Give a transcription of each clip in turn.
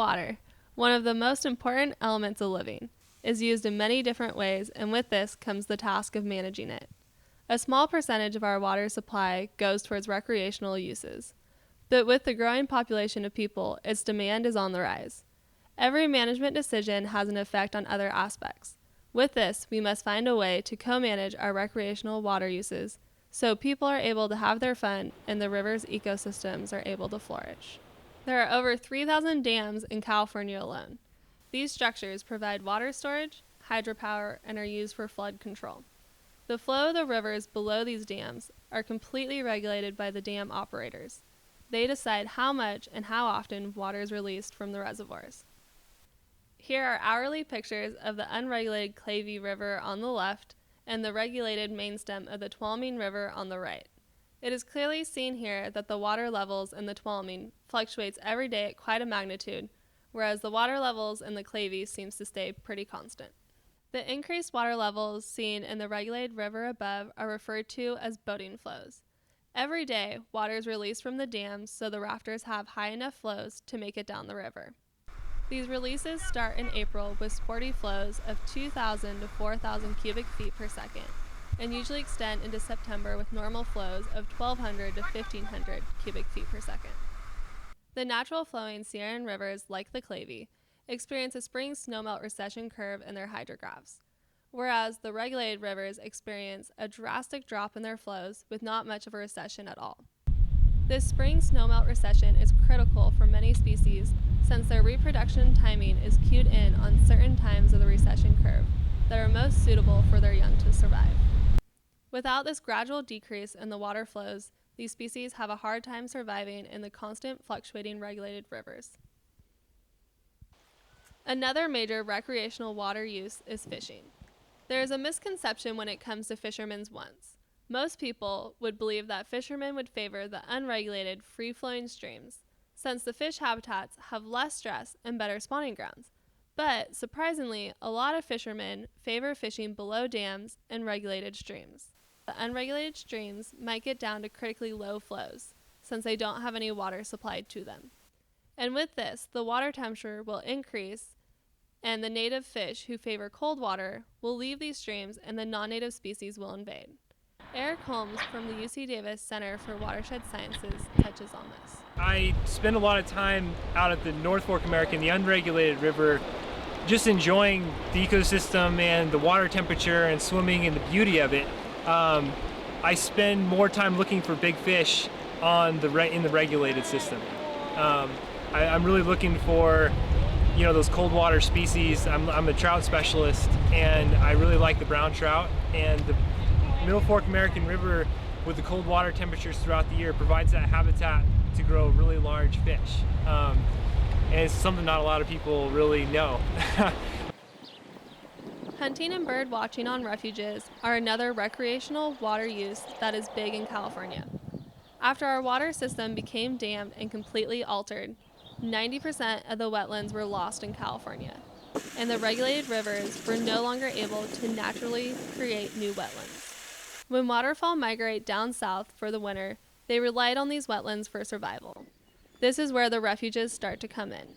Water, one of the most important elements of living, is used in many different ways, and with this comes the task of managing it. A small percentage of our water supply goes towards recreational uses, but with the growing population of people, its demand is on the rise. Every management decision has an effect on other aspects. With this, we must find a way to co-manage our recreational water uses so people are able to have their fun and the river's ecosystems are able to flourish. There are over 3,000 dams in California alone. These structures provide water storage, hydropower, and are used for flood control. The flow of the rivers below these dams are completely regulated by the dam operators. They decide how much and how often water is released from the reservoirs. Here are hourly pictures of the unregulated Clavey River on the left and the regulated main stem of the Tuolumne River on the right. It is clearly seen here that the water levels in the Tuolumne fluctuates every day at quite a magnitude, whereas the water levels in the Clavey seems to stay pretty constant. The increased water levels seen in the regulated river above are referred to as boating flows. Every day, water is released from the dams so the rafters have high enough flows to make it down the river. These releases start in April with sporty flows of 2,000 to 4,000 cubic feet per second, and usually extend into September with normal flows of 1,200 to 1,500 cubic feet per second. The natural flowing Sierran rivers, like the Clavey, experience a spring snowmelt recession curve in their hydrographs, whereas the regulated rivers experience a drastic drop in their flows with not much of a recession at all. This spring snowmelt recession is critical for many species since their reproduction timing is cued in on certain times of the recession curve that are most suitable for their young to survive. Without this gradual decrease in the water flows, these species have a hard time surviving in the constant fluctuating regulated rivers. Another major recreational water use is fishing. There is a misconception when it comes to fishermen's wants. Most people would believe that fishermen would favor the unregulated, free-flowing streams, since the fish habitats have less stress and better spawning grounds. But, surprisingly, a lot of fishermen favor fishing below dams and regulated streams. The unregulated streams might get down to critically low flows, since they don't have any water supplied to them. And with this, the water temperature will increase, and the native fish who favor cold water will leave these streams and the non-native species will invade. Eric Holmes from the UC Davis Center for Watershed Sciences touches on this. I spend a lot of time out at the North Fork American, the unregulated river, just enjoying the ecosystem and the water temperature and swimming and the beauty of it. I spend more time looking for big fish in the regulated system. I'm really looking for those cold water species. I'm a trout specialist, and I really like the brown trout, and the Middle Fork American River with the cold water temperatures throughout the year provides that habitat to grow really large fish. And it's something not a lot of people really know. Hunting and bird watching on refuges are another recreational water use that is big in California. After our water system became dammed and completely altered, 90% of the wetlands were lost in California, and the regulated rivers were no longer able to naturally create new wetlands. When waterfowl migrate down south for the winter, they relied on these wetlands for survival. This is where the refuges start to come in.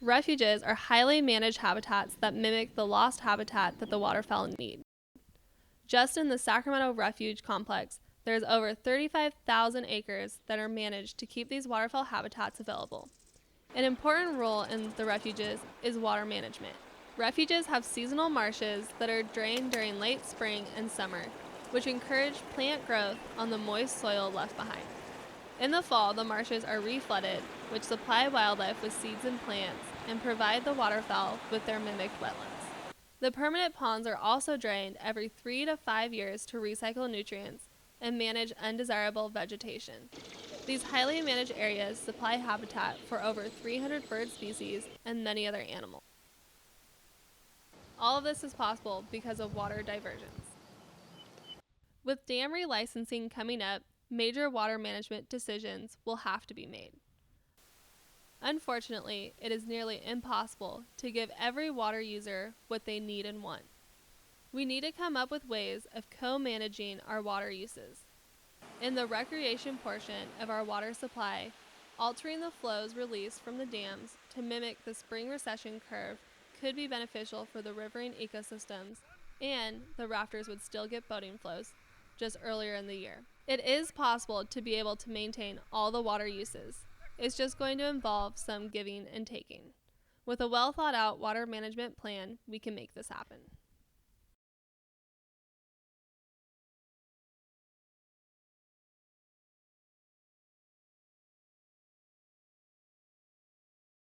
Refuges are highly managed habitats that mimic the lost habitat that the waterfowl need. Just in the Sacramento Refuge Complex, there's over 35,000 acres that are managed to keep these waterfowl habitats available. An important role in the refuges is water management. Refuges have seasonal marshes that are drained during late spring and summer, which encourage plant growth on the moist soil left behind. In the fall, the marshes are reflooded, which supply wildlife with seeds and plants and provide the waterfowl with their mimicked wetlands. The permanent ponds are also drained every 3 to 5 years to recycle nutrients and manage undesirable vegetation. These highly managed areas supply habitat for over 300 bird species and many other animals. All of this is possible because of water diversions. With dam relicensing coming up, major water management decisions will have to be made. Unfortunately, it is nearly impossible to give every water user what they need and want. We need to come up with ways of co-managing our water uses. In the recreation portion of our water supply, Altering the flows released from the dams to mimic the spring recession curve could be beneficial for the riverine ecosystems, and the rafters would still get boating flows just earlier in the year. It is possible to be able to maintain all the water uses. It's just going to involve some giving and taking. With a well thought out water management plan, we can make this happen.